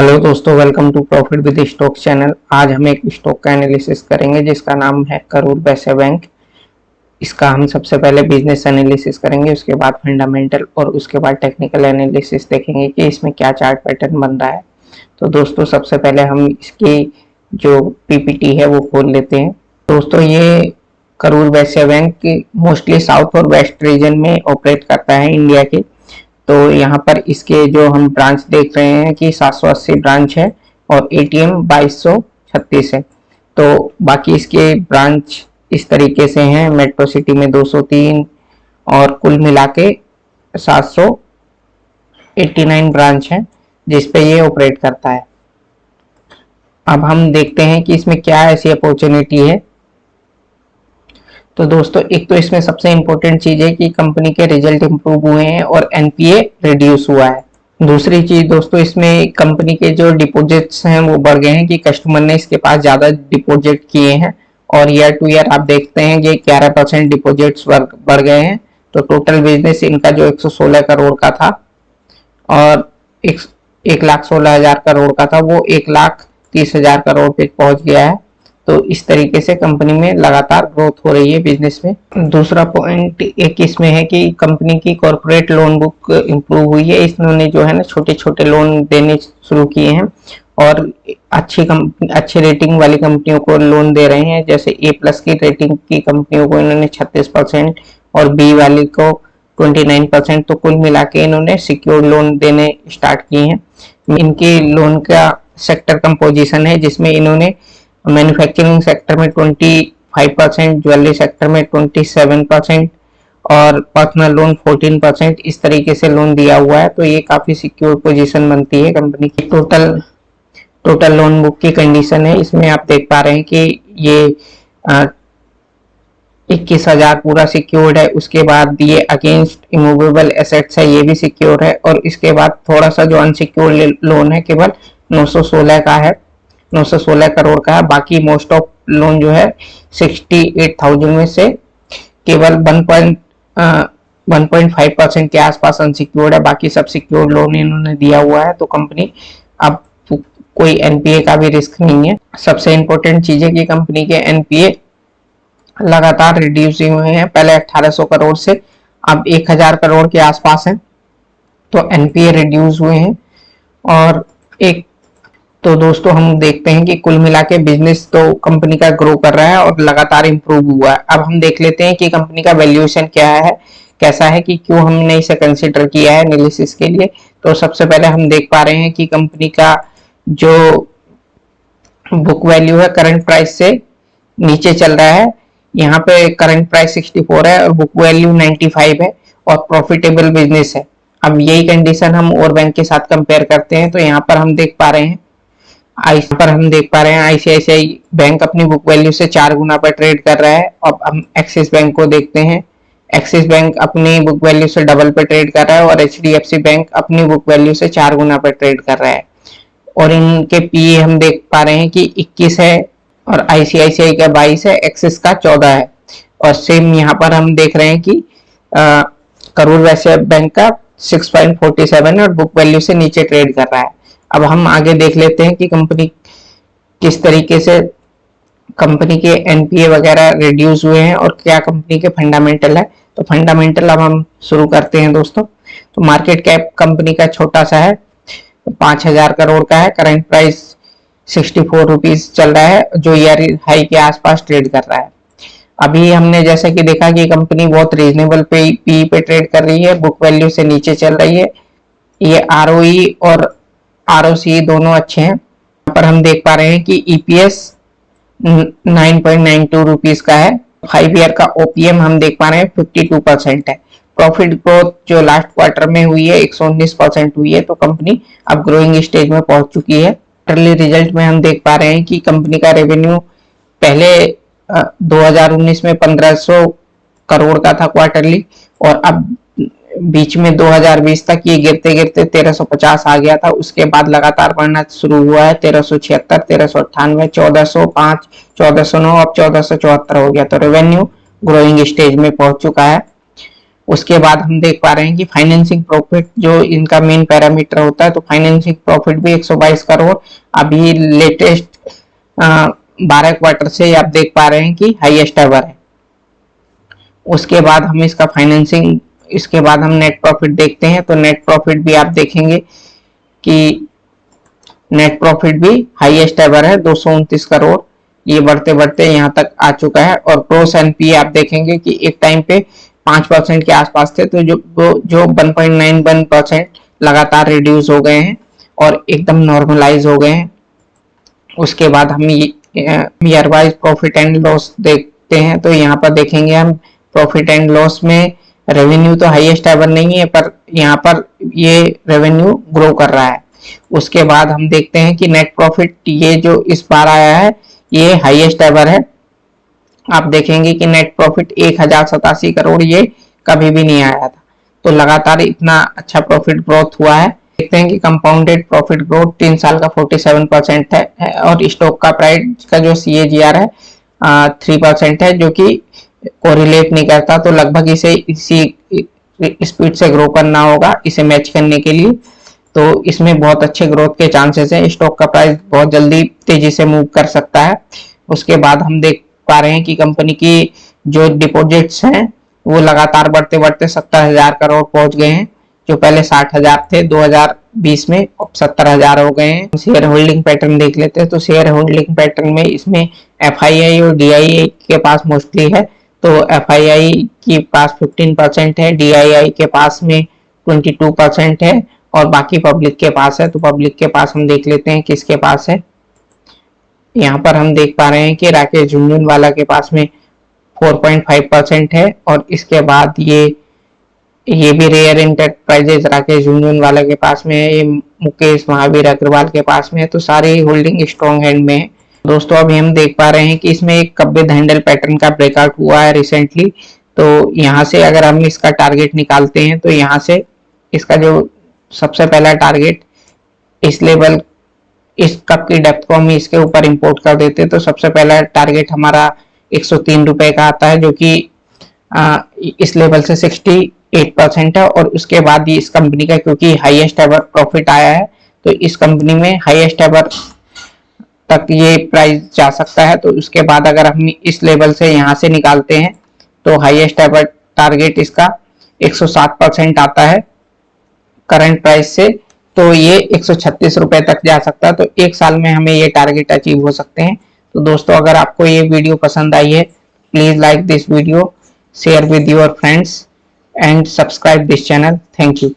Hello दोस्तों, welcome to profit with stock channel. आज हम एक स्टॉक का एनालिसिस करेंगे जिसका नाम है करूर वैश्य बैंक। इसका हम सबसे पहले बिजनेस एनालिसिस करेंगे, उसके बाद फंडामेंटल और उसके बाद टेक्निकल एनालिसिस देखेंगे कि इसमें क्या चार्ट पैटर्न बन रहा है। तो दोस्तों सबसे पहले हम इसकी जो पीपीटी है वो खोल लेते हैं। दोस्तों ये Karur Vysya bank mostly south और वेस्ट रीजन में ऑपरेट करता है इंडिया के। तो यहाँ पर इसके जो हम ब्रांच देख रहे हैं कि 780 ब्रांच है और एटीएम 2236 है। तो बाकी इसके ब्रांच इस तरीके से हैं, मेट्रो सिटी में 203 और कुल मिला के 789 ब्रांच है जिस पे ये ऑपरेट करता है। अब हम देखते हैं कि इसमें क्या ऐसी अपॉर्चुनिटी है। तो दोस्तों एक तो इसमें सबसे इंपॉर्टेंट चीज है कि कंपनी के रिजल्ट इंप्रूव हुए हैं और एनपीए रिड्यूस हुआ है। दूसरी चीज दोस्तों, इसमें कंपनी के जो डिपॉजिट्स हैं वो बढ़ गए हैं कि कस्टमर ने इसके पास ज्यादा डिपॉजिट किए हैं और ईयर टू ईयर आप देखते हैं कि 11% डिपॉजिट्स बढ़ गए हैं। तो टोटल बिजनेस इनका जो 116 करोड़ का था और 1,16,000 करोड़ का था वो 1,30,000 करोड़ पे पहुंच गया है। तो इस तरीके से कंपनी में लगातार ग्रोथ हो रही है बिजनेस में। दूसरा पॉइंट एक इसमें है कि कंपनी की कॉर्पोरेट लोन बुक इंप्रूव हुई है। इन्होंने जो है ना छोटे छोटे लोन देने शुरू किए हैं और अच्छी रेटिंग वाली कंपनियों को लोन दे रहे हैं। जैसे A+ की रेटिंग की कंपनियों को इन्होंने 36% और B वाली को 29%। तो कुल मिला के इन्होंने सिक्योर्ड लोन देने स्टार्ट किए हैं। इनके लोन का सेक्टर कंपोजिशन है जिसमें इन्होंने मैन्युफैक्चरिंग सेक्टर में 25%, ज्वेलरी सेक्टर में 27% और पर्सनल लोन 14% इस तरीके से लोन दिया हुआ है। तो ये काफी सिक्योर पोजीशन बनती है कंपनी की। टोटल लोन बुक की कंडीशन है, इसमें आप देख पा रहे हैं कि ये 21,000 पूरा सिक्योर्ड है। उसके बाद ये अगेंस्ट इमूवेबल एसेट्स है, ये भी सिक्योर है। और इसके बाद थोड़ा सा जो अनसिक्योर्ड लोन है केवल 916 का है, 916 करोड़ का है। बाकी मोस्ट ऑफ लोन जो है 68,000 में से केवल 1.5% के आसपास अनसिक्योर्ड है। बाकी सब सिक्योर्ड लोन इन्होंने दिया हुआ है। तो कंपनी अब कोई एनपीए का भी रिस्क नहीं है। सबसे इंपॉर्टेंट चीज है कि कंपनी के एनपीए लगातार रिड्यूस हुए हैं। पहले 1800 करोड़ से अब 1000 करोड़ के आसपास है। तो एनपीए रिड्यूस हुए हैं। और एक तो दोस्तों हम देखते हैं कि कुल मिला के बिजनेस तो कंपनी का ग्रो कर रहा है और लगातार इंप्रूव हुआ है। अब हम देख लेते हैं कि कंपनी का वैल्यूएशन क्या है, कैसा है, कि क्यों हमने इसे कंसिडर किया है एनालिसिस के लिए। तो सबसे पहले हम देख पा रहे हैं कि कंपनी का जो बुक वैल्यू है करंट प्राइस से नीचे चल रहा है। यहाँ पे करंट प्राइस 64 है और बुक वैल्यू 95 है और प्रॉफिटेबल बिजनेस है। अब यही कंडीशन हम और बैंक के साथ कंपेयर करते हैं। तो यहाँ पर हम देख पा रहे हैं आईसीआईसीआई बैंक अपनी बुक वैल्यू से 4 गुना पर ट्रेड कर रहा है। अब हम एक्सिस बैंक को देखते हैं। एक्सिस बैंक अपनी बुक वैल्यू से डबल पे ट्रेड कर रहा है और एचडीएफसी बैंक अपनी बुक वैल्यू से 4 गुना पर ट्रेड कर रहा है। और इनके पीए हम देख पा रहे हैं कि 21 है और आईसीआईसीआई का 22 है, एक्सिस का 14 है। और सेम यहाँ पर हम देख रहे हैं कि करूर वैश्य बैंक का 6.47 है और बुक वैल्यू से नीचे ट्रेड कर रहा है। अब हम आगे देख लेते हैं कि कंपनी किस तरीके से कंपनी के एनपीए वगैरह रिड्यूस हुए हैं और क्या कंपनी के फंडामेंटल है। तो फंडामेंटल अब हम शुरू करते हैं दोस्तों। तो मार्केट कैप कंपनी का छोटा सा है, 5,000 करोड़ का है। करंट प्राइस 64 रुपीज चल रहा है जो ईयर हाई के आसपास ट्रेड कर रहा है। अभी हमने जैसा कि देखा कि कंपनी बहुत रीजनेबल पी पे ट्रेड कर रही है, बुक वैल्यू से नीचे चल रही है। ये आरओई और आरओसी दोनों अच्छे हैं। यहाँ पर हम देख पा रहे हैं कि ईपीएस 9.92 रुपीज का है। 5 ईयर का ओपीएम हम देख पा रहे हैं 52% है। प्रॉफिट ग्रोथ जो लास्ट क्वार्टर में हुई है 119% हुई है। तो कंपनी अब ग्रोइंग स्टेज में पहुंच चुकी है। क्वार्टरली रिजल्ट में हम देख पा रहे हैं कि कंपनी का रेवेन्यू पहले 2019 में 1500 करोड़ का था क्वार्टरली और अब बीच में 2020 तक ये गिरते गिरते 1350 आ गया था। उसके बाद लगातार बढ़ना शुरू हुआ है, 1376, 1398, 1405, 1409, अब 1474 हो गया। तो रेवेन्यू ग्रोइंग स्टेज में पहुंच चुका है। उसके बाद हम देख पा रहे हैं कि फाइनेंसिंग प्रॉफिट जो इनका मेन पैरामीटर होता है, तो फाइनेंसिंग प्रॉफिट भी 122 करोड़ अभी लेटेस्ट 12 क्वार्टर से आप देख पा रहे हैं कि हाईएस्ट एवर है। उसके बाद हम इसका फाइनेंसिंग, इसके बाद हम नेट प्रॉफिट देखते हैं। तो नेट प्रॉफिट भी आप देखेंगे कि नेट प्रॉफिट भी हाईएस्ट एवर है 229 करोड़, ये बढ़ते बढ़ते यहाँ तक आ चुका है। और ग्रॉस एनपीए आप देखेंगे कि एक टाइम पे 5% के आसपास थे, तो जो 1.91% लगातार रिड्यूस हो गए हैं और एकदम नॉर्मलाइज हो गए हैं। उसके बाद हम year wise profit and loss देखते हैं। तो यहाँ पर देखेंगे हम प्रॉफिट एंड लॉस में रेवेन्यू तो हाईएस्ट एवर नहीं है, पर यहाँ पर ये रेवेन्यू ग्रो कर रहा है। उसके बाद हम देखते हैं कि नेट प्रॉफिट ये जो इस बार आया है ये हाईएस्ट एवर है। आप देखेंगे कि नेट प्रॉफिट 1087 करोड़ ये कभी भी नहीं आया था, तो लगातार इतना अच्छा प्रॉफिट ग्रोथ हुआ है। देखते हैं कि कंपाउंडेड प्रॉफिट ग्रोथ 3 साल का 47% है और स्टॉक का प्राइस का जो CAGR है 3% है, जो कि कोरिलेट नहीं करता, तो लगभग इसे इसी स्पीड से ग्रो करना होगा इसे मैच करने के लिए। तो इसमें बहुत अच्छे ग्रोथ के चांसेस है, स्टॉक का प्राइस बहुत जल्दी तेजी से मूव कर सकता है। उसके बाद हम देख पा रहे हैं कि कंपनी की जो डिपॉजिट्स हैं वो लगातार बढ़ते बढ़ते 70,000 करोड़ पहुंच गए हैं, जो पहले 60,000 थे 2020 में, अब 70,000 हो गए हैं। शेयर होल्डिंग पैटर्न देख लेते हैं। तो शेयर होल्डिंग पैटर्न में इसमें FII और DII के पास मोस्टली है। तो FII के पास 15% है, DII के पास में 22% है और बाकी पब्लिक के पास है। तो पब्लिक के पास हम देख लेते हैं किसके पास है। यहाँ पर हम देख पा रहे हैं कि राकेश झुनझुनवाला के पास में 4.5% है और इसके बाद ये भी रेयर इंटरप्राइजेज राकेश झुनझुनवाला के पास में है, ये मुकेश महावीर अग्रवाल के पास में है। तो सारी होल्डिंग स्ट्रॉन्ग हैंड में है। दोस्तों अभी हम देख पा रहे हैं कि इसमें एक कब्बिद हैंडल पैटर्न का ब्रेकआउट हुआ है रिसेंटली। तो यहाँ से अगर हम इसका टारगेट निकालते हैं तो यहाँ से इसका जो सबसे पहला टारगेट इस लेवल, इस कप की डेप्थ को हम इसके ऊपर इंपोर्ट कर देते हैं तो सबसे पहला टारगेट हमारा 103 रुपए का आता है, जो कि इस लेवल से 68% है। और उसके बाद ये इस कंपनी का क्योंकि हाईएस्ट एवर प्रॉफिट आया है, तो इस कंपनी में हाईएस्ट एवर तक ये प्राइस जा सकता है। तो उसके बाद अगर हम इस लेवल से यहाँ से निकालते हैं तो हाईएस्ट एवर टारगेट इसका 107% आता है करंट प्राइस से, तो ये 136 रुपए तक जा सकता है। तो एक साल में हमें ये टारगेट अचीव हो सकते हैं। तो दोस्तों अगर आपको ये वीडियो पसंद आई है, please like this video, share with your friends and subscribe this channel. Thank you.